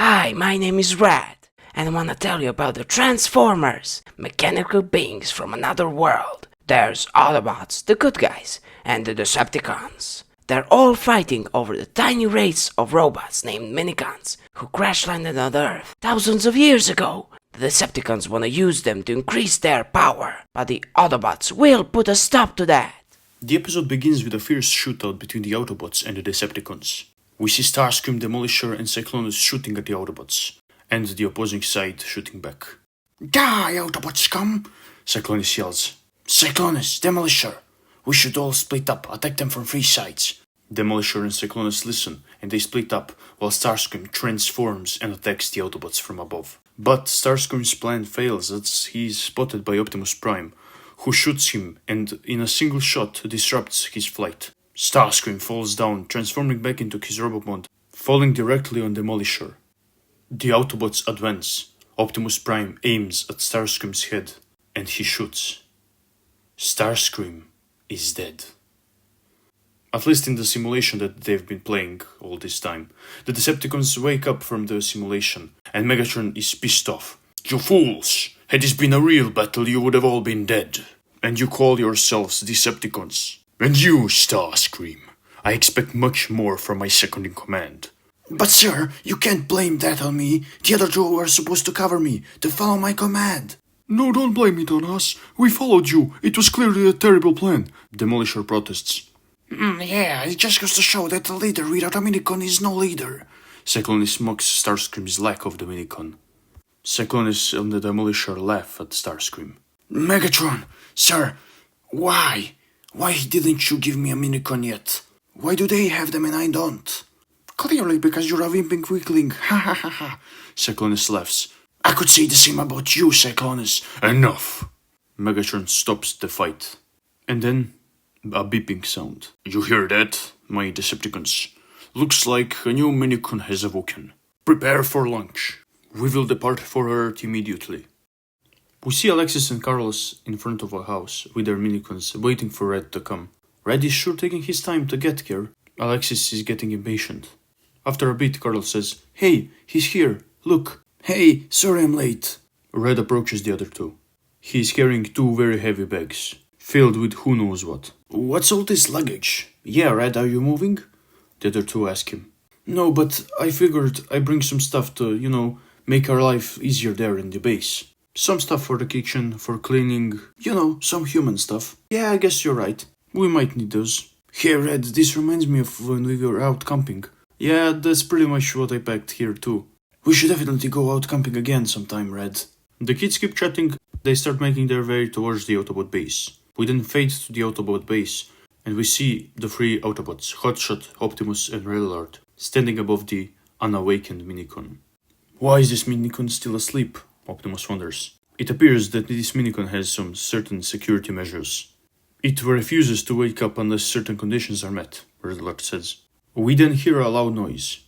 Hi, my name is Red, and I wanna tell you about the Transformers, mechanical beings from another world. There's Autobots, the good guys, and the Decepticons. They're all fighting over the tiny race of robots named Minicons, who crash landed on Earth thousands of years ago. The Decepticons wanna use them to increase their power, but the Autobots will put a stop to that. The episode begins with a fierce shootout between the Autobots and the Decepticons. We see Starscream, Demolisher, and Cyclonus shooting at the Autobots, and the opposing side shooting back. Die, Autobot scum! Cyclonus yells. Cyclonus, Demolisher! We should all split up, attack them from three sides. Demolisher and Cyclonus listen, and they split up, while Starscream transforms and attacks the Autobots from above. But Starscream's plan fails as he is spotted by Optimus Prime, who shoots him and in a single shot disrupts his flight. Starscream falls down, transforming back into his robot mode, falling directly on Demolisher. The Autobots advance. Optimus Prime aims at Starscream's head, and he shoots. Starscream is dead. At least in the simulation that they've been playing all this time. The Decepticons wake up from the simulation, and Megatron is pissed off. You fools! Had this been a real battle, you would have all been dead. And you call yourselves Decepticons. And you, Starscream. I expect much more from my second-in-command. But sir, you can't blame that on me. The other two were supposed to cover me, to follow my command. No, don't blame it on us. We followed you. It was clearly a terrible plan. Demolisher protests. Yeah, it just goes to show that a leader without a minicon is no leader. Cyclonus mocks Starscream's lack of the minicon. Cyclonus and the Demolisher laugh at Starscream. Megatron, sir, why? Why didn't you give me a minicon yet? Why do they have them and I don't? Clearly because you're a wimping weakling, ha ha ha ha. Cyclonus laughs. I could say the same about you, Cyclonus. Enough! Megatron stops the fight. And then, a beeping sound. You hear that, my Decepticons? Looks like a new minicon has awoken. Prepare for lunch. We will depart for Earth immediately. We see Alexis and Carlos in front of a house with their minicons waiting for Red to come. Red is sure taking his time to get here. Alexis is getting impatient. After a bit, Carlos says, Hey, he's here, look. Hey, sorry I'm late. Red approaches the other two. He is carrying two very heavy bags, filled with who knows what. What's all this luggage? Yeah, Red, are you moving? The other two ask him. No, but I figured I'd bring some stuff to, make our life easier there in the base. Some stuff for the kitchen, for cleaning, some human stuff. Yeah, I guess you're right. We might need those. Hey Red, this reminds me of when we were out camping. Yeah, that's pretty much what I packed here too. We should definitely go out camping again sometime, Red. The kids keep chatting. They start making their way towards the Autobot base. We then fade to the Autobot base, and we see the three Autobots, Hotshot, Optimus, and Red Alert, standing above the unawakened minicon. Why is this minicon still asleep? Optimus wonders. It appears that this minicon has some certain security measures. It refuses to wake up unless certain conditions are met, Red Alert says. We then hear a loud noise.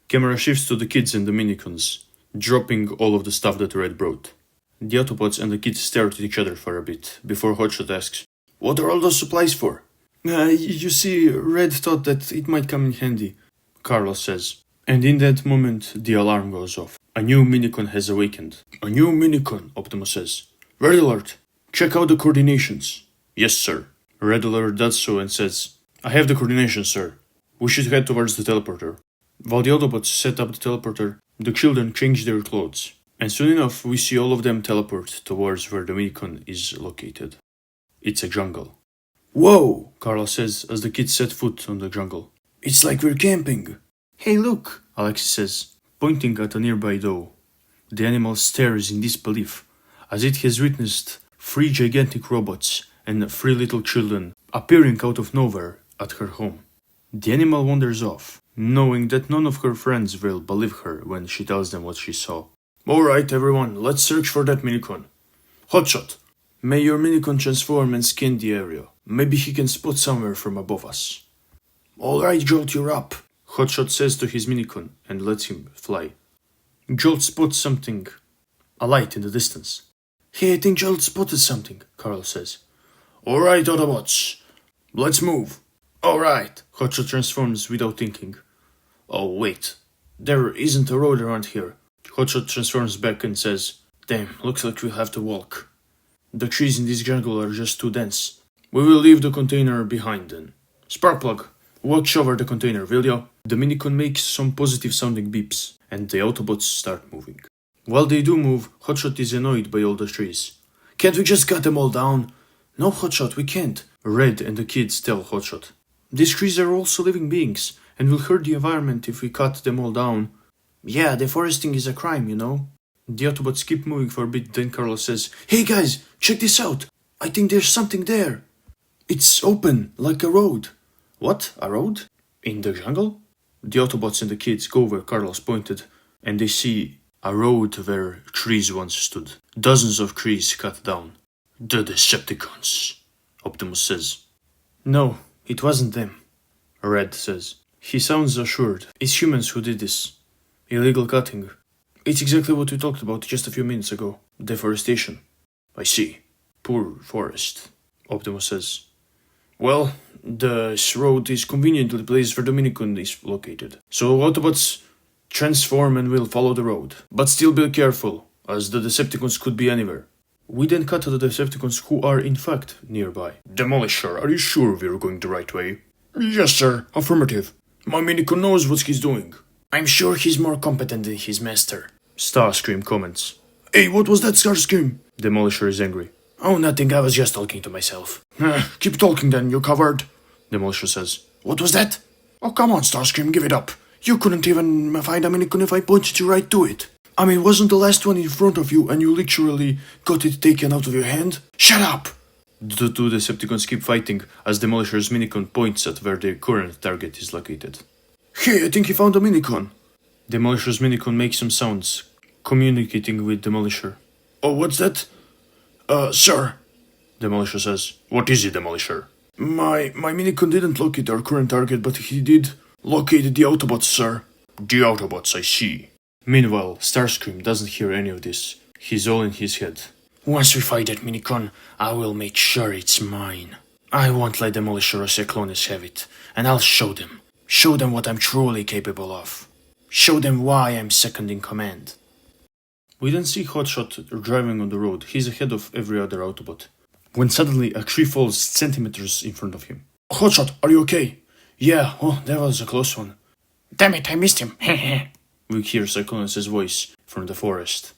Camera shifts to the kids and the minicons, dropping all of the stuff that Red brought. The Autobots and the kids stare at each other for a bit, before Hotshot asks, What are all those supplies for? You see, Red thought that it might come in handy, Carlos says. And in that moment, the alarm goes off. A new minicon has awakened. A new minicon, Optimus says. Red Alert, check out the coordinations. Yes, sir. Red Alert does so and says, I have the coordinations, sir. We should head towards the teleporter. While the Autobots set up the teleporter, the children change their clothes. And soon enough, we see all of them teleport towards where the minicon is located. It's a jungle. Whoa, Carlos says as the kids set foot on the jungle. It's like we're camping. Hey, look, Alexis says, pointing at a nearby doe. The animal stares in disbelief, as it has witnessed three gigantic robots and three little children appearing out of nowhere at her home. The animal wanders off, knowing that none of her friends will believe her when she tells them what she saw. Alright everyone, let's search for that minicon. Hotshot, may your minicon transform and scan the area. Maybe he can spot somewhere from above us. Alright Jolt, you're up. Hotshot says to his minicon and lets him fly. Jolt spots something. A light in the distance. Hey, I think Jolt spotted something, Carl says. Alright, Autobots. Let's move. Alright. Hotshot transforms without thinking. Oh, wait. There isn't a road around here. Hotshot transforms back and says, "Damn, looks like we'll have to walk. The trees in this jungle are just too dense. We will leave the container behind then. Sparkplug, watch over the container, will ya?" The minicon makes some positive sounding beeps, and the Autobots start moving. While they do move, Hotshot is annoyed by all the trees. "Can't we just cut them all down?" "No, Hotshot, we can't," Red and the kids tell Hotshot. "These trees are also living beings, and will hurt the environment if we cut them all down." "Yeah, deforesting is a crime, you know." The Autobots keep moving for a bit, then Carlos says, "Hey guys, check this out. I think there's something there. It's open, like a road." "What? A road? In the jungle?" The Autobots and the kids go where Carlos pointed, and they see a road where trees once stood. Dozens of trees cut down. "The Decepticons," Optimus says. "No, it wasn't them," Red says. He sounds assured. "It's humans who did this. Illegal cutting. It's exactly what we talked about just a few minutes ago. Deforestation." "I see. Poor forest," Optimus says. "Well, this road is conveniently placed where the minicon is located. So Autobots transform and will follow the road. But still be careful, as the Decepticons could be anywhere." We then cut to the Decepticons who are in fact nearby. "Demolisher, are you sure we're going the right way?" "Yes, sir. Affirmative. My minicon knows what he's doing." "I'm sure he's more competent than his master," Starscream comments. "Hey, what was that, Starscream?" Demolisher is angry. "Oh, nothing. I was just talking to myself." "Keep talking then, you coward," Demolisher says. "What was that?" "Oh, come on, Starscream, give it up. You couldn't even find a minicon if I pointed you right to it. I mean, wasn't the last one in front of you and you literally got it taken out of your hand? Shut up!" The two Decepticons keep fighting as Demolisher's minicon points at where their current target is located. "Hey, I think he found a minicon." Demolisher's minicon makes some sounds, communicating with Demolisher. "Oh, what's that?" Sir," Demolisher says. "What is it, Demolisher?" My minicon didn't locate our current target, but he did locate the Autobots, sir." "The Autobots, I see." Meanwhile, Starscream doesn't hear any of this. He's all in his head. "Once we find that minicon, I will make sure it's mine. I won't let Demolisher or Cyclonus have it, and I'll show them. Show them what I'm truly capable of. Show them why I'm second in command." We then see Hotshot driving on the road. He's ahead of every other Autobot, when suddenly a tree falls centimeters in front of him. "Hotshot, are you okay?" "Yeah, oh, that was a close one." "Damn it, I missed him." We hear Cyclonus' voice from the forest.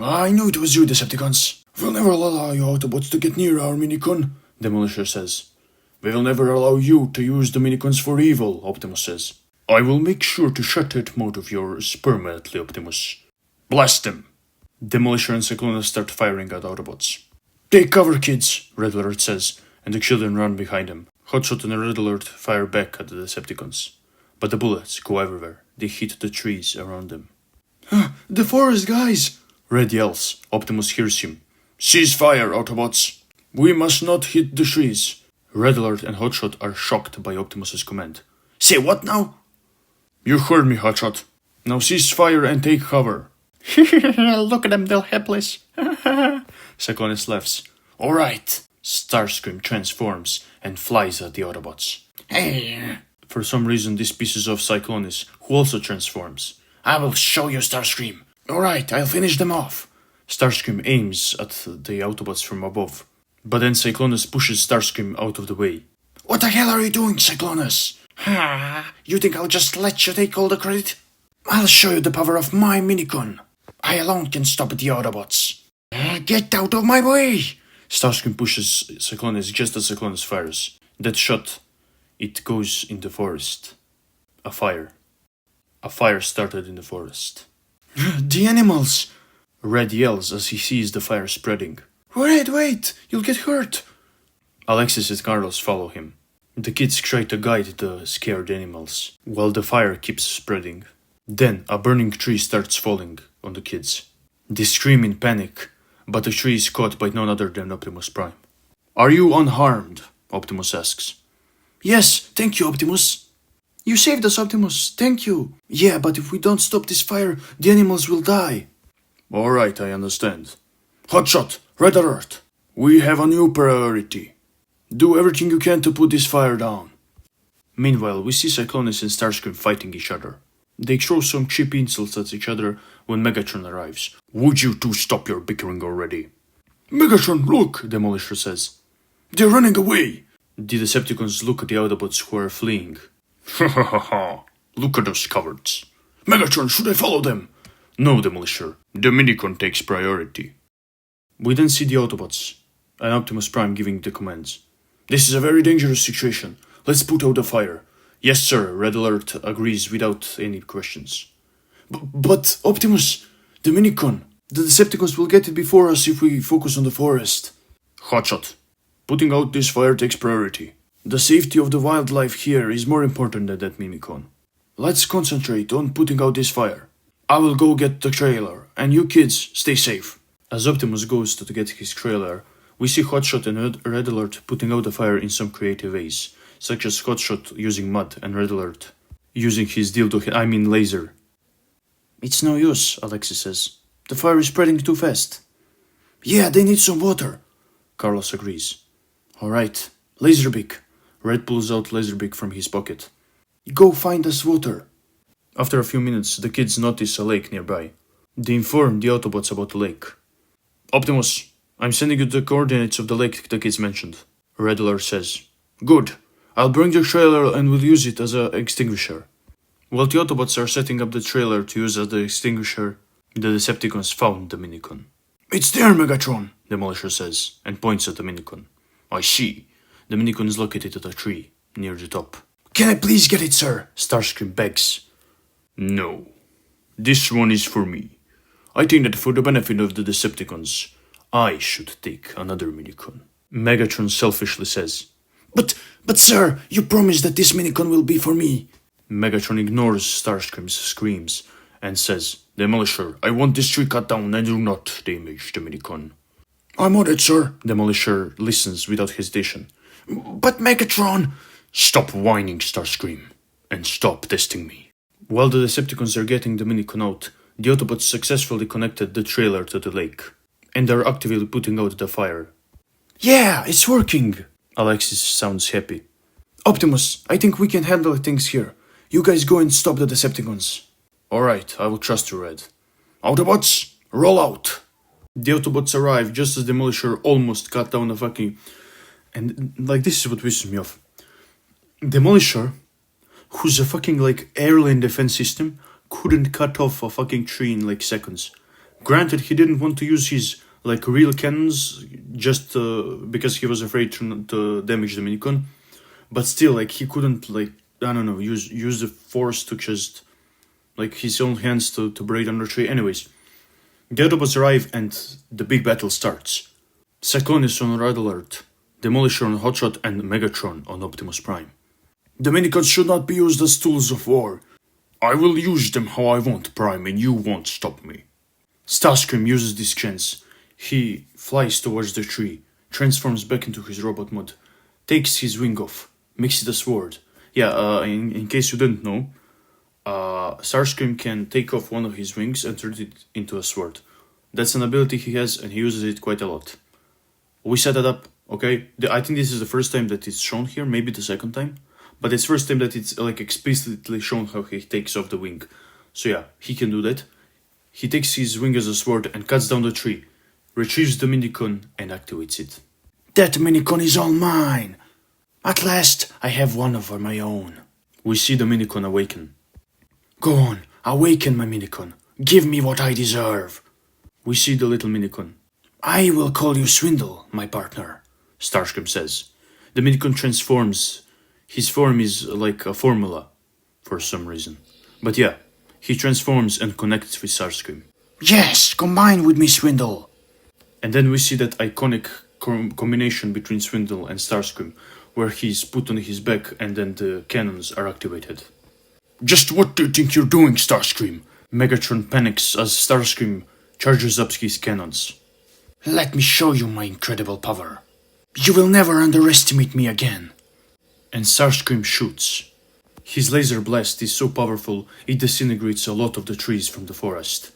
"I knew it was you, Decepticons. We'll never allow you Autobots to get near our minicon," Demolisher says. "We will never allow you to use the minicons for evil," Optimus says. "I will make sure to shut that mouth of yours permanently, Optimus. Blast them." Demolisher and Cyclonus start firing at Autobots. "Take cover, kids," Red Alert says, and the children run behind them. Hotshot and Red Alert fire back at the Decepticons, but the bullets go everywhere. They hit the trees around them. "The forest, guys!" Red yells. Optimus hears him. "Cease fire, Autobots! We must not hit the trees." Red Alert and Hotshot are shocked by Optimus's command. "Say what now?" "You heard me, Hotshot. Now cease fire and take cover." "Look at them, they're helpless." Cyclonus laughs. "All right." Starscream transforms and flies at the Autobots. "Hey!" For some reason, this pisses off Cyclonus, who also transforms. "I will show you, Starscream." "All right, I'll finish them off." Starscream aims at the Autobots from above, but then Cyclonus pushes Starscream out of the way. "What the hell are you doing, Cyclonus? You think I'll just let you take all the credit? I'll show you the power of my minicon. I alone can stop the Autobots. Get out of my way!" Starscream pushes Cyclonus just as Cyclonus fires. That shot, it goes in the forest. A fire. A fire started in the forest. "The animals!" Red yells as he sees the fire spreading. "Red, wait! You'll get hurt!" Alexis and Carlos follow him. The kids try to guide the scared animals, while the fire keeps spreading. Then a burning tree starts falling on the kids. They scream in panic, but the tree is caught by none other than Optimus Prime. "Are you unharmed?" Optimus asks. "Yes, thank you, Optimus." "You saved us, Optimus, thank you." "Yeah, but if we don't stop this fire, the animals will die." "All right, I understand. Hotshot, Red Alert, we have a new priority. Do everything you can to put this fire down." Meanwhile, we see Cyclonus and Starscream fighting each other. They throw some cheap insults at each other when Megatron arrives. Would you two stop your bickering already? Megatron, look, Demolisher says. They're running away. The Decepticons look at the Autobots who are fleeing. Ha ha ha ha. Look at those cowards. Megatron, should I follow them? No, Demolisher. The Minicon takes priority. We then see the Autobots, and Optimus Prime giving the commands. This is a very dangerous situation. Let's put out the fire. Yes, sir, Red Alert agrees without any questions. But Optimus, the Minicon, the Decepticons will get it before us if we focus on the forest. Hotshot, putting out this fire takes priority. The safety of the wildlife here is more important than that Minicon. Let's concentrate on putting out this fire. I will go get the trailer, and you kids, stay safe. As Optimus goes to get his trailer, we see Hotshot and Red Alert putting out the fire in some creative ways, such as Hotshot using mud and Red Alert using his laser. It's no use, Alexis says. The fire is spreading too fast. Yeah, they need some water, Carlos agrees. Alright, Laserbeak. Red pulls out Laserbeak from his pocket. Go find us water. After a few minutes, the kids notice a lake nearby. They inform the Autobots about the lake. Optimus, I'm sending you the coordinates of the lake the kids mentioned, Red Alert says. Good. I'll bring the trailer and we'll use it as an extinguisher. While the Autobots are setting up the trailer to use as the extinguisher, the Decepticons found the Minicon. It's there, Megatron, Demolisher says, and points at the Minicon. I see. The Minicon is located at a tree, near the top. Can I please get it, sir? Starscream begs. No. This one is for me. I think that for the benefit of the Decepticons, I should take another Minicon. Megatron selfishly says. But sir, you promised that this Minicon will be for me. Megatron ignores Starscream's screams and says, Demolisher, I want this tree cut down and do not damage the Minicon. I'm on it, sir. Demolisher listens without hesitation. But Megatron... Stop whining, Starscream, and stop testing me. While the Decepticons are getting the Minicon out, the Autobots successfully connected the trailer to the lake, and are actively putting out the fire. Yeah, it's working! Alexis sounds happy. Optimus, I think we can handle things here. You guys go and stop the Decepticons. Alright, I will trust you, Red. Autobots, roll out! The Autobots arrive just as Demolisher almost cut down a fucking... And, this is what pisses me off. Demolisher, who's a fucking, airline defense system, couldn't cut off a fucking tree in, seconds. Granted, he didn't want to use his, real cannons, just because he was afraid to damage the Minicon. But still, he couldn't, use the force to just, his own hands to break down the tree. Anyways, the Autobots arrive and the big battle starts. Cyclonus on Red Alert, Demolisher on Hotshot, and Megatron on Optimus Prime. The Minicons should not be used as tools of war. I will use them how I want, Prime, and you won't stop me. Starscream uses this chance. He flies towards the tree, transforms back into his robot mode, takes his wing off, makes it a sword. Yeah, in case you didn't know, Starscream can take off one of his wings and turn it into a sword. That's an ability he has, and he uses it quite a lot. We set that up, okay? I think this is the first time that it's shown here, maybe the second time. But it's first time that it's explicitly shown how he takes off the wing. So yeah, he can do that. He takes his wing as a sword and cuts down the tree, retrieves the Minicon and activates it. That Minicon is all mine! At last, I have one of my own. We see the Minicon awaken. Go on, awaken my Minicon. Give me what I deserve. We see the little Minicon. I will call you Swindle, my partner, Starscream says. The Minicon transforms. His form is like a formula, for some reason. But yeah, he transforms and connects with Starscream. Yes, combine with me, Swindle! And then we see that iconic combination between Swindle and Starscream, where he's put on his back and then the cannons are activated. Just what do you think you're doing, Starscream? Megatron panics as Starscream charges up his cannons. Let me show you my incredible power. You will never underestimate me again. And Starscream shoots. His laser blast is so powerful, it disintegrates a lot of the trees from the forest.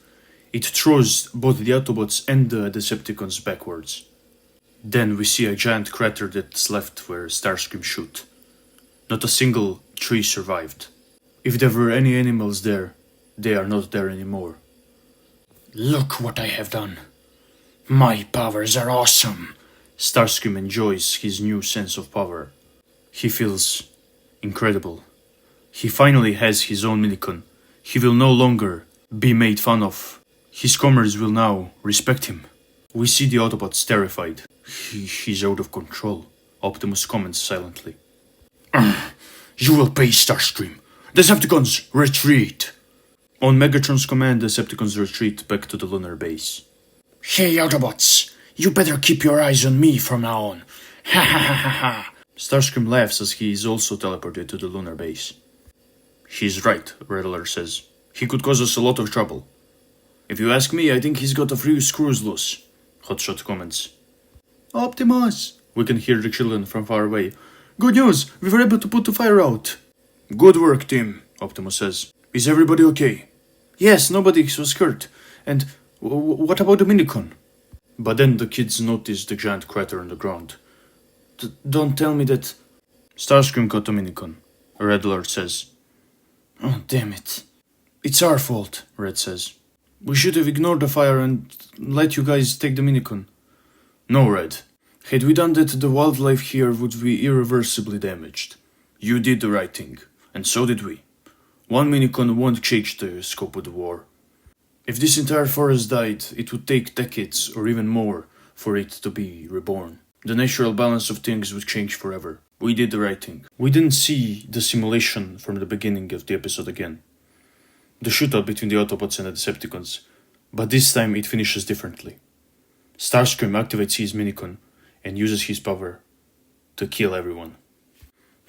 It throws both the Autobots and the Decepticons backwards. Then we see a giant crater that's left where Starscream shoot. Not a single tree survived. If there were any animals there, they are not there anymore. Look what I have done. My powers are awesome. Starscream enjoys his new sense of power. He feels incredible. He finally has his own minicon. He will no longer be made fun of. His comrades will now respect him. We see the Autobots terrified. He's out of control, Optimus comments silently. You will pay, Starscream. Decepticons, retreat! On Megatron's command, Decepticons retreat back to the lunar base. Hey, Autobots! You better keep your eyes on me from now on. Ha ha ha ha ha! Starscream laughs as he is also teleported to the lunar base. He's right, Rattler says. He could cause us a lot of trouble. If you ask me, I think he's got a few screws loose, Hotshot comments. Optimus! We can hear the children from far away. Good news! We were able to put the fire out. Good work, team, Optimus says. Is everybody okay? Yes, nobody was hurt. And what about the minicon? But then the kids notice the giant crater on the ground. Don't tell me that... Starscream got the minicon, Red Alert says. Oh, damn it. It's our fault, Red says. We should have ignored the fire and let you guys take the minicon. No, Red. Had we done that, the wildlife here would be irreversibly damaged. You did the right thing, and so did we. One minicon won't change the scope of the war. If this entire forest died, it would take decades or even more for it to be reborn. The natural balance of things would change forever. We did the right thing. We didn't see the simulation from the beginning of the episode again. The shootout between the Autobots and the Decepticons, but this time it finishes differently. Starscream activates his minicon and uses his power to kill everyone.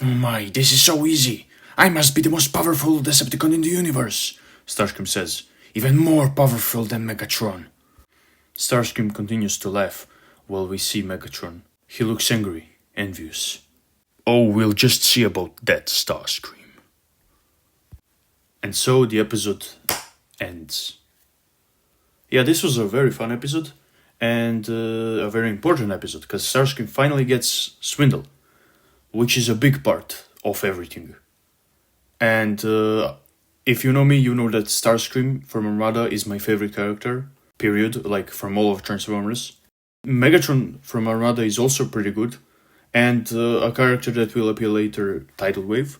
Oh my, this is so easy! I must be the most powerful Decepticon in the universe, Starscream says, even more powerful than Megatron. Starscream continues to laugh while we see Megatron. He looks angry, envious. Oh, we'll just see about that, Starscream. And so the episode ends. Yeah, this was a very fun episode and a very important episode because Starscream finally gets Swindle, which is a big part of everything. And if you know me, you know that Starscream from Armada is my favorite character, period, like from all of Transformers. Megatron from Armada is also pretty good, and a character that will appear later, Tidal Wave.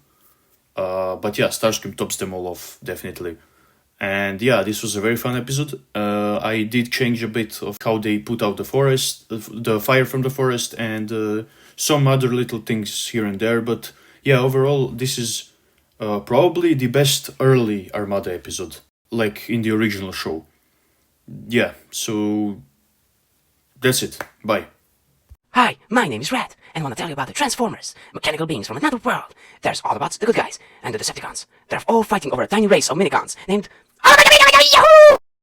But yeah, Starscream tops them all off, definitely. And yeah, this was a very fun episode. I did change a bit of how they put out the forest, the fire from the forest, and some other little things here and there. But yeah, overall, this is probably the best early Armada episode, like in the original show. Yeah, so that's it. Bye. Hi, my name is Red, and I want to tell you about the Transformers, mechanical beings from another world. There's Autobots, the good guys, and the Decepticons. They're all fighting over a tiny race of minicons named... Yahoo!